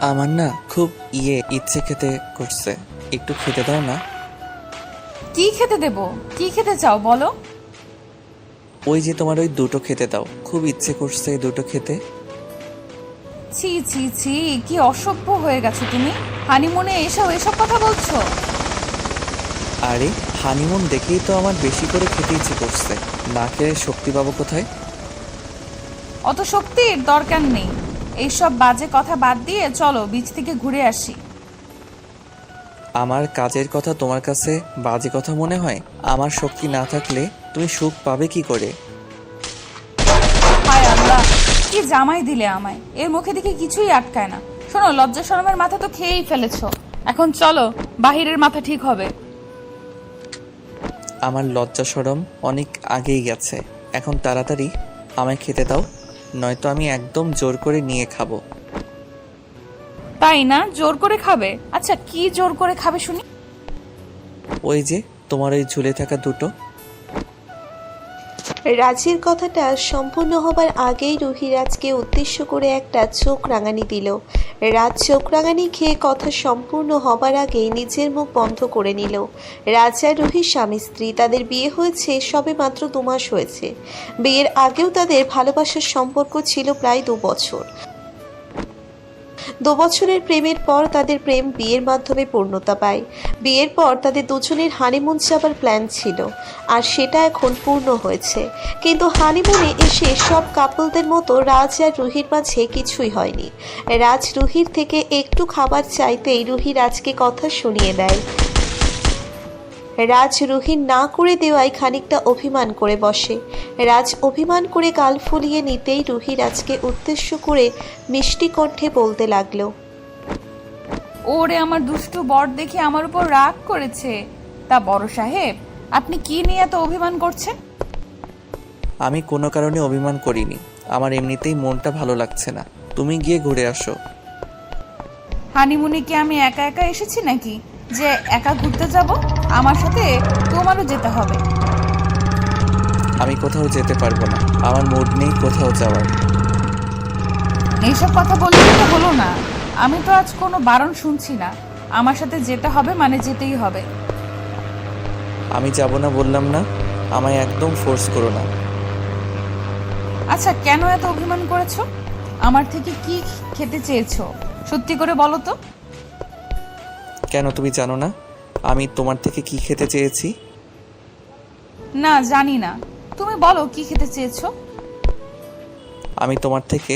আমার না খুব ইচ্ছে খেতে করছে, একটু খেতে দাও না। কি খেতে দেব? কি খেতে চাও বলো? ওই যে তোমার ওই দুটো খেতে দাও, খুব ইচ্ছে করছে এই দুটো খেতে। ছি ছি ছি, কি অসভ্য হয়ে গেছো তুমি। হানিমুনে এসব এসব কথা বলছো? আরে হানিমুন দেখেই তো আমার বেশি করে খেতে ইচ্ছে করছে, না খেলে শক্তি পাবো কোথায়? অত শক্তির দরকার নেই। এইসব বাজে কথা বাদ দিয়ে চলো বিচ থেকে ঘুরে আসি। আমার কাজের কথা তোমার কাছে বাজে কথা মনে হয়? আমার শক্তি না থাকলে তুমি সুখ পাবে কি করে? হায় আল্লাহ, কি জামাই দিলে আমায়, এর মুখে দেখে কিছুই আটকায় না। শোনো, লজ্জা শরমের মাথা তো খেয়েই ফেলেছো, এখন চলো, বাহিরের মাথা ঠিক হবে। আমার লজ্জা শরম অনেক আগেই গেছে, এখন তাড়াতাড়ি আমায় খেতে দাও, নয়তো আমি একদম জোর করে নিয়ে খাবো। তাই না? জোর করে খাবে? আচ্ছা, কি জোর করে খাবে শুনি? ওই যে তোমার ওই ঝুলে থাকা দুটো। রাজের কথাটা সম্পূর্ণ হবার আগেই রুহি রাজকে উদ্দেশ্য করে একটা চোখ রাঙানি দিল। রাজ চোখ রাঙানি খেয়ে কথা সম্পূর্ণ হবার আগেই নিজের মুখ বন্ধ করে নিল। রাজ আর রুহির স্বামী স্ত্রী, তাদের বিয়ে হয়েছে সবে মাত্র 2 মাস হয়েছে। বিয়ের আগেও তাদের ভালোবাসার সম্পর্ক ছিল প্রায় 2 বছর। 2 বছরের প্রেমের পর তাদের প্রেম বিয়ের মাধ্যমে পূর্ণতা পায়। বিয়ের পর তাদের দুজনের হানিমুন যাবার প্ল্যান ছিল, আর সেটা এখন পূর্ণ হয়েছে। কিন্তু হানিমুনে এসে সব কাপলদের মতো রাজ আর রুহির মাঝে কিছুই হয়নি। রাজ রুহির থেকে একটু খাবার চাইতেই রুহি রাজকে কথা শুনিয়ে দেয়। রাজ রুহির না করে দেওয়ায় খানিকটা অভিমান করে বসে। রাজ অভিমান করে গাল ফুলিয়ে নিতেই রুহি রাজকে উদ্দেশ্য করে মিষ্টি কণ্ঠে বলতে লাগলো, ওরে আমার দুষ্টু বর দেখে আমার উপর রাগ করেছে। তা বড় সাহেব, আপনি কি নিয়ে এত অভিমান করছেন? আমি কোনো কারণে অভিমান করিনি, আমার এমনিতেই মনটা ভালো লাগছে না, তুমি গিয়ে ঘুরে আসো। হানিমুনে কি আমি একা একা এসেছি নাকি যে একা ঘুরতে যাব? আমার সাথে তোমারও যেতে হবে। আমি কোথাও যেতে পারবো না, আমার মুড নেই কোথাও যাওয়ার। এইসব কথা বললে তো হলো না। আমি তো আজ কোনো বারণ শুনছি না। আমার সাথে যেতে হবে মানে যেতেই হবে। আমি যাব না বললাম না, আমায় একদম ফোর্স করো না। আচ্ছা, কেন এত অভিমান করেছো? আমার থেকে কি খেতে চেয়েছো সত্যি করে বলো তো। কেন তুমি জানো না আমি তোমার থেকে কি খেতে চেয়েছি? না, জানি না। তুমি বলো কি খেতে চেয়েছো। আমি তোমার থেকে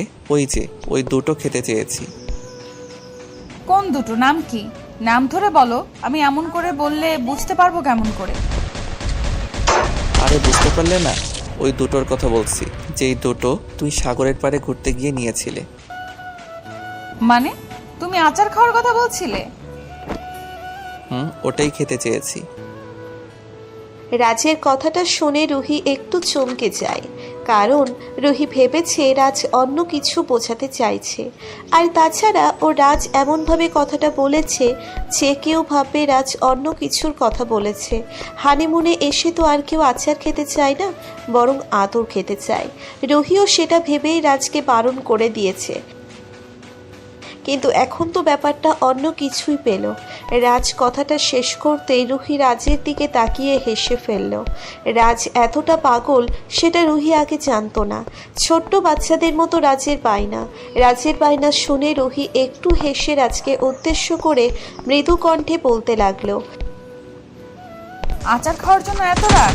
ওই দুটো খেতে চেয়েছি। কোন দুটো? নাম কি? নাম ধরে বলো, আমি এমন করে বললে বুঝতে পারবো কেমন করে? আরে বুঝতে পারলে না? ওই দুটোর কথা বলছি, যেই দুটো তুই সাগরের পাড়ে ঘুরতে গিয়ে নিয়েছিলে। মানে তুমি আচার খাওয়ার কথা বলছিলে? ওটাই খেতে চেয়েছি। রাজের কথাটা শুনে রুহি একটু চমকে যায়, কারণ রুহি ভেবেছে রাজ অন্য কিছু বোঝাতে চাইছে। আর তাছাড়া রাজ এমনভাবে কথাটা বলেছে যে কেউ ভাববে রাজ অন্য কিছুর কথা বলেছে। হানিমুনে এসে তো আর কেউ আচার খেতে চায় না, বরং আদর খেতে চায়। রুহিও সেটা ভেবেই রাজকে বারণ করে দিয়েছে, কিন্তু এখন তো ব্যাপারটা অন্য কিছুই পেল। রাজ কথাটা শেষ করতেই রুহি রাজের দিকে তাকিয়ে হেসে ফেলল। রাজ এতটা পাগল সেটা রুহি আগে জানতো না। ছোট্ট বাচ্চাদের মতো রাজের বায়না শুনে রুহি একটু হেসে রাজকে উদ্দেশ্য করে মৃদু কণ্ঠে বলতে লাগলো, আচার খাওয়ার জন্য এত রাগ?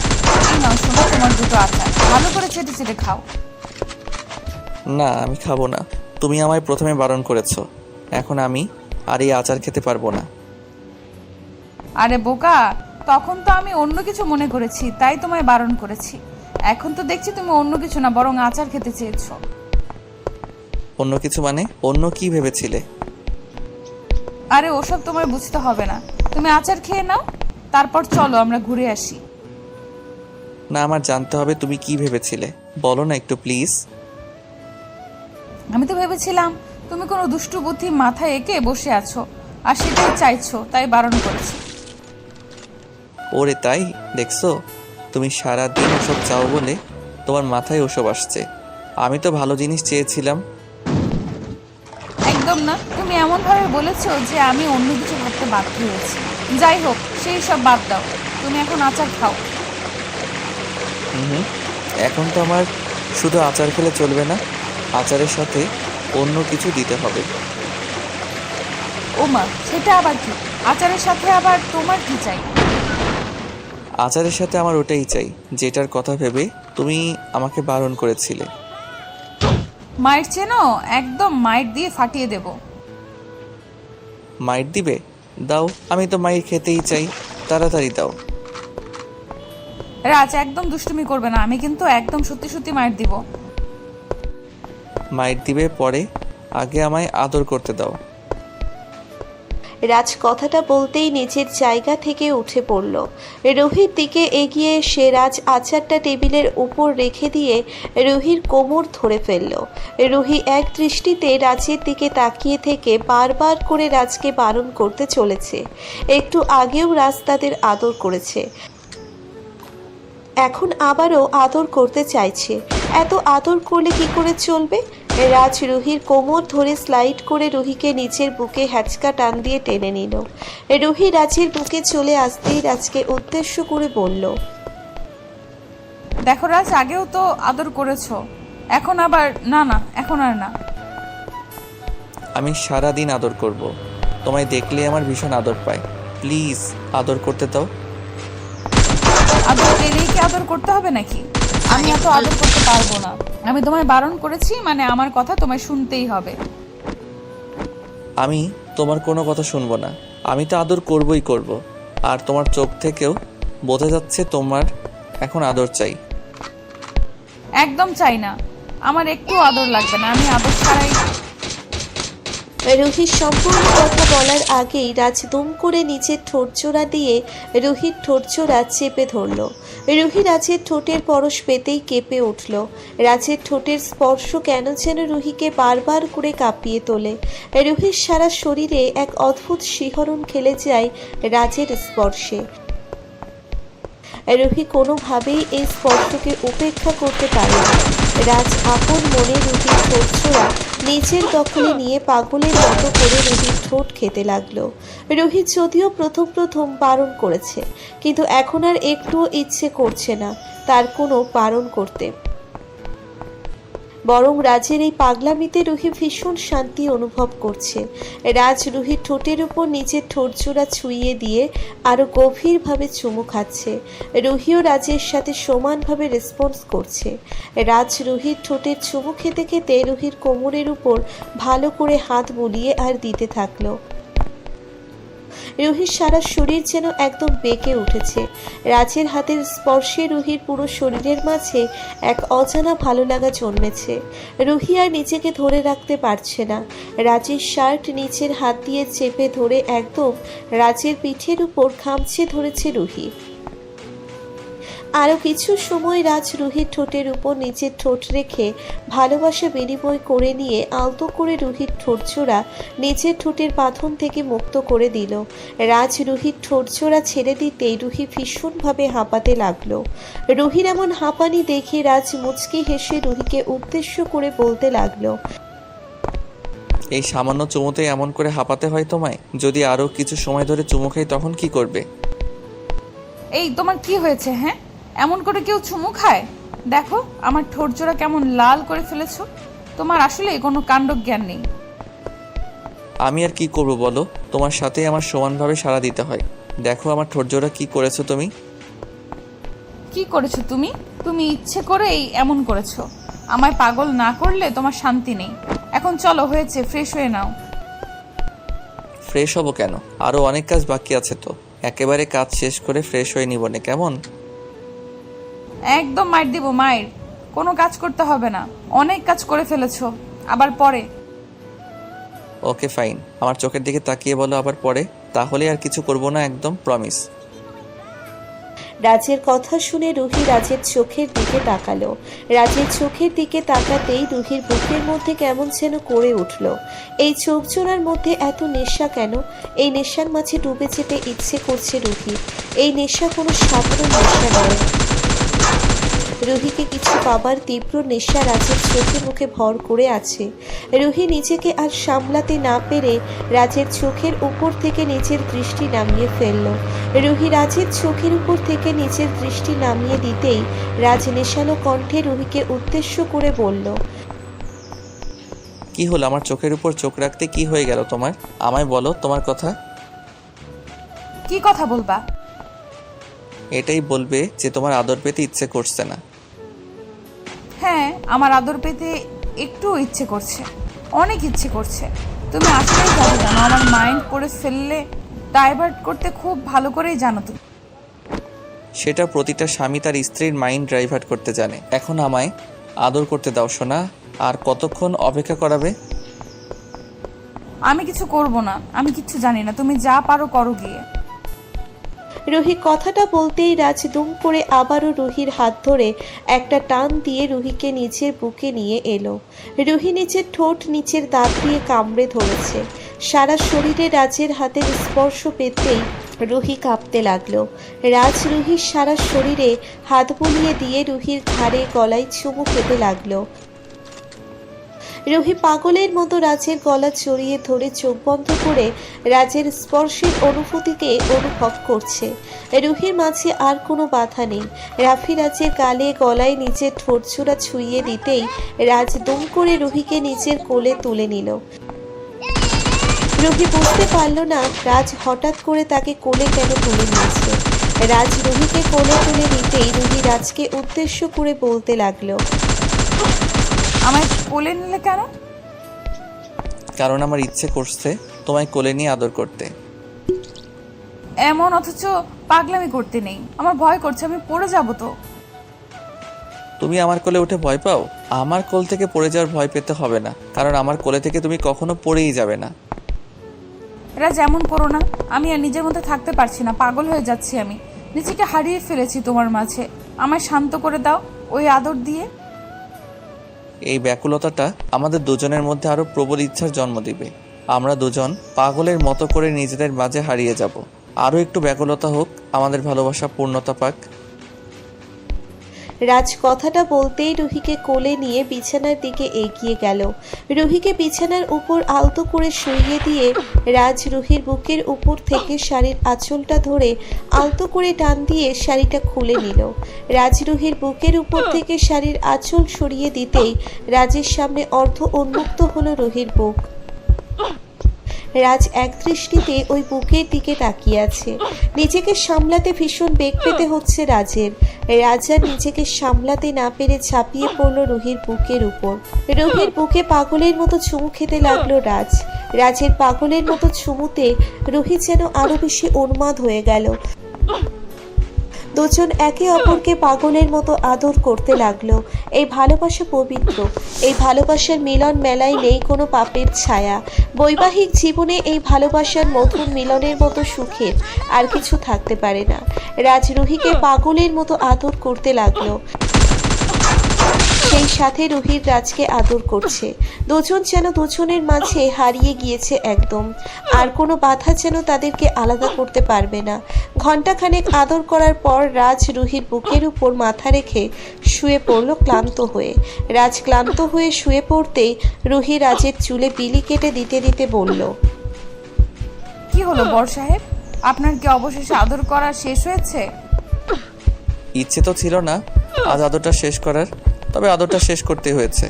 এই নাও শোনো, তোমার দুটো আচার, ভালো করে চেটে চেটে খাও। না আমি খাবো না, তুমি আমায় প্রথমে বারণ করেছো, এখন আমি আর এই আচার খেতে পারবো না। আরে বোকা, তখন তো আমি অন্য কিছু মনে করেছি তাই তোমায় বারণ করেছি। এখন তো দেখছি তুমি অন্য কিছু না বরং আচার খেতে চেয়েছো। অন্য কিছু মানে? অন্য কি ভেবেছিলে? আরে ওসব তোমায় বুঝতে হবে না, তুমি আচার খেয়ে নাও, তারপর চলো আমরা ঘুরে আসি। না আমার জানতে হবে তুমি কি ভেবেছিলে, বলো না একটু প্লিজ। আমি তো ভেবেছিলাম তুমি কোনো দুষ্টু বুদ্ধি মাথায় এঁকে বসে আছো আর সেটাই চাইছো, তাই বারণ করেছি। ওরে তাই? দেখছো, তুমি সারাদিন ওসব চাও বলে তোমার মাথায় ওসব আসছে। আমি তো ভালো জিনিস চেয়েছিলাম। একদম না, তুমি এমনভাবে বলেছো যে আমি অন্য কিছু ভাবতে বাধ্য হয়েছি। যাই হোক, সেই সব বাদ দাও, তুমি এখন আচার খাও। হুম, এখন তো আমার শুধু আচার খেলে চলবে না, আচারের সাথে অন্য কিছু দিতে হবে। ওমা, সেটা আবার কি? আচারের সাথে আবার তোমার কি চাই? আচারের সাথে আমার ওটাই চাই যেটার কথা ভেবে তুমি আমাকে বারণ করেছিলে। মাইট চেনো? একদম মাইট দিয়ে ফাটিয়ে দেব। মাইর দিবে? দাও, আমি তো মাইর খেতেই চাই, তাড়াতাড়ি দাও। রাজ, একদম দুষ্টুমি করবে না, আমি কিন্তু একদম সত্যি সত্যি মাইট দিব। মাইর দিবে পরে, আগে আমায় আদর করতে দাও। রাজ কথাটা বলতেই নিজের জায়গা থেকে উঠে পড়ল। রুহির দিকে এগিয়ে এসে রাজ আচারটা টেবিলের উপর রেখে দিয়ে রুহির কোমর ধরে ফেলল। রুহি এক দৃষ্টিতে রাজের দিকে তাকিয়ে থেকে বারবার করে রাজকে বারণ করতে চলেছে। একটু আগেও রাজ তাদের আদর করেছে, এখন আবারও আদর করতে চাইছে। এত আদর করলে কি করে চলবে? রাজ রুহির কোমর ধরে স্লাইড করে রুহিকে নিচের বুকে হ্যাচকা টান দিয়ে টেনে নিল। রুহি রাজের বুকে চলে আসতেই রাজকে উদ্দেশ্য করে বলল, দেখো রাজ, আগেও তো আদর করেছো, এখন আবার না। না, এখন আর না। আমি সারা দিন আদর করব, তোমায় দেখলে আমার ভীষণ আদর পায়, প্লিজ আদর করতে দাও। আদর পেলেই কি আদর করতে হবে নাকি? আমি এত আদর করতে পারবো না। আমি তোমায় বারণ করেছি, মানে আমার কথা তোমায় শুনতেই হবে। আমি তোমার কোনো কথা শুনবো না, আমি তো আদর করবই করব। আর তোমার চোখ থেকেও বোঝা যাচ্ছে তোমার এখন আদর চাই। একদম চাই না, আমার একটু আদর লাগবে না, আমি আদর ছাড়াই। রুহির সম্পূর্ণ কথা বলার আগেই রাজ দুম করে নিচের ঠোঁটজোড়া দিয়ে রুহির ঠোঁটজোড়া চেপে ধরল। রুহি রাজের ঠোঁটের পরশ পেতেই কেঁপে উঠল। রাজের ঠোঁটের স্পর্শ কেন যেন রুহিকে বারবার করে কাঁপিয়ে তোলে। রুহির সারা শরীরে এক অদ্ভুত শিহরণ খেলে যায় রাজের স্পর্শে। রুহি কোনোভাবেই এই স্পর্শকে উপেক্ষা করতে পারে না। রাজ আপন মনে রুহির ঠোঁটজোড়া নিজের দখলে নিয়ে পাগলের মতো করে রুহির ঠোঁট খেতে লাগলো। রুহি যদিও প্রথম প্রথম বারণ করেছে, কিন্তু এখন আর একটুও ইচ্ছে করছে না তার কোনো বারণ করতে। বরং রাজের এই পাগলামিতে রুহি ভীষণ শান্তি অনুভব করছে। রাজ রুহির ঠোঁটের উপর নিজের ঠোঁটজোড়া ছুঁইয়ে দিয়ে আরো গভীরভাবে চুমু খাচ্ছে। রুহিও রাজের সাথে সমানভাবে রেসপন্স করছে। রাজ রুহির ঠোঁটের চুমু খেতে খেতে রুহির কোমরের উপর ভালো করে হাত বুলিয়ে আর দিতে থাকলো। রুহির সারা শরীর যেন একদম বেঁকে উঠেছে। রাজের হাতের স্পর্শে রুহির পুরো শরীরের মাঝে এক অজানা ভালো লাগা জন্মেছে। রুহি আর নিজেকে ধরে রাখতে পারছে না। রাজের শার্ট নিচের হাত দিয়ে চেপে ধরে একদম রাজের পিঠের উপর খামচে ধরেছে রুহি। আরও কিছু সময় রাজ রুহির ঠোঁটের উপর নিজের ঠোঁট রেখে ভালোবাসা বিনিময় করে নিয়ে আলতো করে রুহির ঠোঁটজোড়া নিজের ঠোঁটের বাঁধন থেকে মুক্ত করে দিল। রাজ রুহির ঠোঁটজোড়া ছেড়ে দিতেই রুহি ভীষণভাবে হাঁপাতে লাগলো। রুহির এমন হাঁপানি দেখে রাজ মুচকি হেসে রুহিকে উদ্দেশ্য করে বলতে লাগলো, এই সামান্য চুমুতে এমন করে হাঁপাতে হয় তোমায়? যদি আরও কিছু সময় ধরে চুমু খাই তখন কি করবে? এই তোমার কি হয়েছে? হ্যাঁ, এমন করে কেউ চুমু খায়? দেখো আমার ঠোঁটজোড়া কেমন লাল করে ফেলেছো। তোমার আসলে কোনো কাণ্ডজ্ঞান নেই। আমি আর কি করব বলো, তোমার সাথে আমার সমানভাবে সাড়া দিতে হয়। দেখো আমার ঠোঁটজোড়া কি করেছো তুমি। কি করেছো তুমি? তুমি ইচ্ছে করেই এমন করেছো। আমায় পাগল না করলে তোমার শান্তি নেই। এখন চলো, হয়েছে, ফ্রেশ হয়ে নাও। ফ্রেশ হব কেন? আরও অনেক কাজ বাকি আছে তো, একেবারে কাজ শেষ করে ফ্রেশ হয়ে নিব না, কেমন? একদম মাইর দিব, মাইর। কোনো কাজ করতে হবে না, অনেক কাজ করে ফেলেছো, আবার পরে। ওকে ফাইন, আমার চোখের দিকে তাকিয়ে বলো আবার পরে, তাহলে আর কিছু করব না, একদম প্রমিস। রাজের কথা শুনে রুহি রাজের চোখের দিকে তাকালো। রাজের চোখের দিকে তাকাতেই রুহির বুকের মধ্যে কেমন যেন করে উঠল। এই চোখ জোড়ার মধ্যে এত নেশা কেন? এই নেশার মাঝে ডুবে যেতে ইচ্ছে করছে রুহির। এই নেশা কোনো সাধারণ নেশা নয়। রুহিকে কিছু পাবার তীব্র নেশা রাজের চোখে মুখে ভর করে আছে। রুহি নিজেকে আর সামলাতে না পেরে রাজের চোখের উপর থেকে নিজের দৃষ্টি নামিয়ে ফেলল। রুহি রাজের চোখের উপর থেকে নিজের দৃষ্টি নামিয়ে দিতেই রাজ নেশালো কণ্ঠে রুহিকে উদ্দেশ্য করে বলল, কি হলো? আমার চোখের উপর চোখ রাখতে কি হয়ে গেল তোমার? আমায় বলো তোমার কথা। কি কথা বলবা? এটাই বলবে যে তোমার আদর পেতে ইচ্ছে করছে না। হ্যাঁ, আমার আদর পেতে একটু ইচ্ছে করছে, অনেক ইচ্ছে করছে। তুমি আসলেই জানো, আমার মাইন্ড করে ফেললে ডাইভার্ট করতে খুব ভালো করেই জানো তুমি। সেটা প্রতিটা স্বামী তার স্ত্রীর মাইন্ড ডাইভার্ট করতে জানে। এখন আমায় আদর করতে দাও সোনা। আর কতক্ষণ অপেক্ষা করাবে? আমি কিছু করব না, আমি কিচ্ছু জানি না, তুমি যা পারো করো গিয়ে। রুহি কথাটা বলতেই রাজ দুম করে আবারও রুহির হাত ধরে একটা টান দিয়ে রুহিকে নিজের বুকে নিয়ে এলো। রুহি নিচের ঠোঁট নিচের দাঁত দিয়ে কামড়ে ধরেছে। সারা শরীরে রাজের হাতের স্পর্শ পেতেই রুহি কাঁপতে লাগলো। রাজ রুহির সারা শরীরে হাত বুলিয়ে দিয়ে রুহির ঘাড়ে গলায় চুমু খেতে লাগলো। রুহি পাগলের মতো রাজের গলা জড়িয়ে ধরে চোখ বন্ধ করে রাজের স্পর্শের অনুভূতিকে অনুভব করছে। রুহির মাঝে আর কোনো বাধা নেই। রাফি রাজের গালে গলায় নিজের ঠোঁটছোড়া ছুঁয়ে দিতেই রাজ দুম করে রুহিকে নিজের কোলে তুলে নিল। রুহি বুঝতে পারল না রাজ হঠাৎ করে তাকে কোলে কেন তুলে নিয়েছে। রাজ রুহিকে কোলে তুলে নিতেই রুহি রাজকে উদ্দেশ্য করে বলতে লাগলো, আমায় কোলে নিলে কেন? কারণ আমার ইচ্ছে করছে তোমায় কোলে নিয়ে আদর করতে। এমন অথচ পাগলামি করতে নেই, আমার ভয় করছে, আমি পড়ে যাব তো। তুমি আমার কোলে উঠে ভয় পাও? আমার কোল থেকে পড়ে যাওয়ার ভয় পেতে হবে না, কারণ আমার কোলে থেকে তুমি কখনো পড়েই যাবে না। এরা যেমন করো না, আমি আর নিজের মধ্যে থাকতে পারছি না, পাগল হয়ে যাচ্ছি আমি, নিজেকে হারিয়ে ফেলেছি তোমার মাঝে। আমায় শান্ত করে দাও ওই আদর দিয়ে। এই ব্যাকুলতাটা আমাদের দুজনের মধ্যে আরো প্রবল ইচ্ছার জন্ম দিবে। আমরা দুজন পাগলের মতো করে নিজেদের মাঝে হারিয়ে যাব। আরও একটু ব্যাকুলতা হোক, আমাদের ভালোবাসা পূর্ণতা পাক। রাজ কথাটা বলতেই রুহিকে কোলে নিয়ে বিছানার দিকে এগিয়ে গেল। রুহিকে বিছানার উপর আলতো করে শুইয়ে দিয়ে রাজ রুহির বুকের উপর থেকে শাড়ির আঁচলটা ধরে আলতো করে টান দিয়ে শাড়িটা খুলে নিল। রাজ রুহির বুকের উপর থেকে শাড়ির আঁচল সরিয়ে দিতেই রাজের সামনে অর্ধ উন্মুক্ত হলো রুহির বুক। রাজ এক দৃষ্টিতে ওই বুকের দিকে তাকিয়ে আছে। নিজেকে সামলাতে ভীষণ বেগ পেতে হচ্ছে রাজের। রাজা নিজেকে সামলাতে না পেরে ঝাঁপিয়ে পড়ল রুহির বুকের উপর। রুহির বুকে পাগলের মতো চুমু খেতে লাগলো রাজ। রাজের পাগলের মতো চুমুতে রুহি যেন আরো বেশি উন্মাদ হয়ে গেল। দুজন একে অপরকে পাগলের মতো আদর করতে লাগলো। এই ভালোবাসা পবিত্র, এই ভালোবাসার মিলন মেলায় নেই কোনো পাপের ছায়া। বৈবাহিক জীবনে এই ভালোবাসার মধুর মিলনের মতো সুখের আর কিছু থাকতে পারে না। রাজ রুহিকে পাগলের মতো আদর করতে লাগলো, সেই সাথে রুহির রাজকে আদর করছে। দুজন যেন দুজনের মাঝে হারিয়ে গিয়েছে একদম। আর কোনো বাধা যেন তাদেরকে আলাদা করতে পারবে না। ঘণ্টাখানেক আদর করার পর রাজ রুহির বুকের উপর মাথা রেখে শুয়ে পড়ল ক্লান্ত হয়ে। রাজ ক্লান্ত হয়ে শুয়ে পড়তেই রুহি রাজের চুলে বিলি কেটে দিতে দিতে বলল, কি হলো বর সাহেব, আপনার কি অবশেষে আদর করা শেষ হয়েছে? ইচ্ছে তো ছিল না আজ আদরটা শেষ করার, তবে আদরটা শেষ করতে হয়েছে।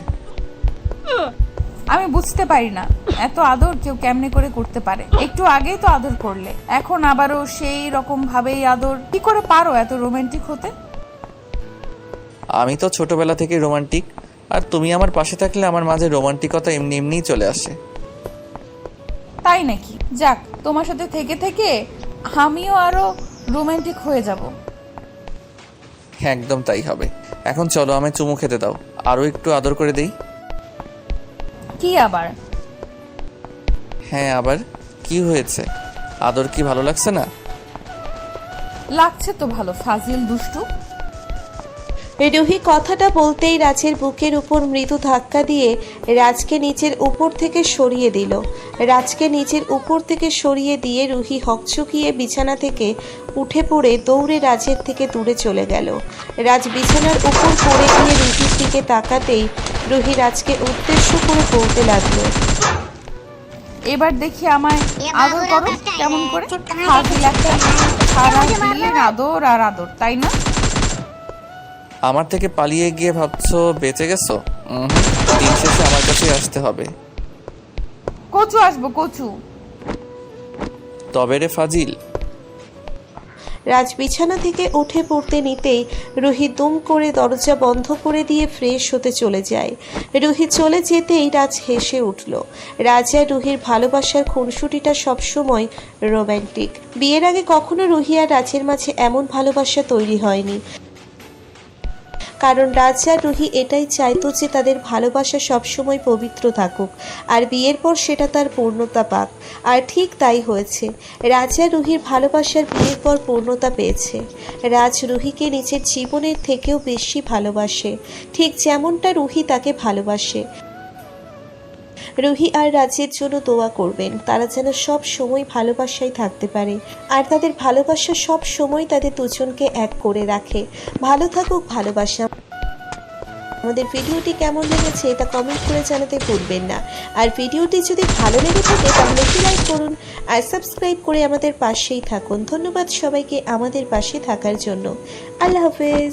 আমি বুঝতে পারি না এত আদর কেউ কেমনে করে করতে পারে। একটু আগেই তো আদর করলে, এখন আবারও সেই রকম ভাবেই আদর। কি করে পারো এত রোমান্টিক হতে? আমি তো ছোটবেলা থেকেই রোমান্টিক, আর তুমি আমার পাশে থাকলে আমার মাঝে রোমান্টিকতা এমনি এমনিই চলে আসে। তাই নাকি? যাক, তোমার সাথে থেকে থেকে আমিও আরো রোমান্টিক হয়ে যাব। একদম তাই হবে। এখন চলো আমায় চুমু খেতে দাও, আরও একটু আদর করে দেই। কি আবার? হ্যাঁ আবার কি হয়েছে? আদর কি ভালো লাগছে না? লাগছে তো ভালো, ফাজিল দুষ্টু। রুহি কথাটা বলতেই রাজের বুকের উপর মৃদু ধাক্কা দিয়ে রাজকে নিচের উপর থেকে সরিয়ে দিল। রাজকে নিচের উপর থেকে সরিয়ে দিয়ে রুহি হকচকিয়ে বিছানা থেকে উঠে পড়ে দৌড়ে রাজের থেকে দূরে চলে গেল। রাজ বিছানার উপর পড়ে গিয়ে রুহির দিকে তাকাতেই রুহি রাজকে উদ্দেশ্য করে বলতে লাগলো, এবার দেখি আমায় আদর করো কেমন করে। ফাজিল একটা, সারাদিন আদর আর আদর, তাই না? আমার থেকে পালিয়ে গিয়ে ভাবছো বেঁচে গেছো? দিন শেষে আমার কাছেই আসতে হবে। কচু আসবো, কচু। তবে রে ফাজিল। রাজ বিছানা থেকে উঠে পড়তে নিতেই রুহি দুম করে দরজা বন্ধ করে দিয়ে ফ্রেশ হতে চলে যায়। রুহি চলে যেতেই রাজ হেসে উঠল। রাজ আর রুহির ভালোবাসার খুনসুটিটা সবসময় রোম্যান্টিক। বিয়ের আগে কখনো রুহি আর রাজের মাঝে এমন ভালোবাসা তৈরি হয়নি, কারণ রাজ আর রুহি এটাই চাইতো যে তাদের ভালোবাসা সবসময় পবিত্র থাকুক আর বিয়ের পর সেটা তার পূর্ণতা পাক। আর ঠিক তাই হয়েছে। রাজ আর রুহির ভালোবাসার বিয়ের পর পূর্ণতা পেয়েছে। রাজ রুহিকে নিজের জীবনের থেকেও বেশি ভালোবাসে, ঠিক যেমনটা রুহি তাকে ভালোবাসে। রুহি আর রাজের জন্য দোয়া করবেন, তারা যেন সব সময় ভালোবাসায় থাকতে পারে আর তাদের ভালোবাসা সব সময় তাদের দুজনকে এক করে রাখে। ভালো থাকুক ভালোবাসা। আমাদের ভিডিওটি কেমন লেগেছে এটা কমেন্ট করে জানাতে ভুলবেন না। আর ভিডিওটি যদি ভালো লেগে থাকে তাহলে একটি লাইক করুন আর সাবস্ক্রাইব করে আমাদের পাশেই থাকুন। ধন্যবাদ সবাইকে আমাদের পাশে থাকার জন্য। আল্লাহ হাফেজ।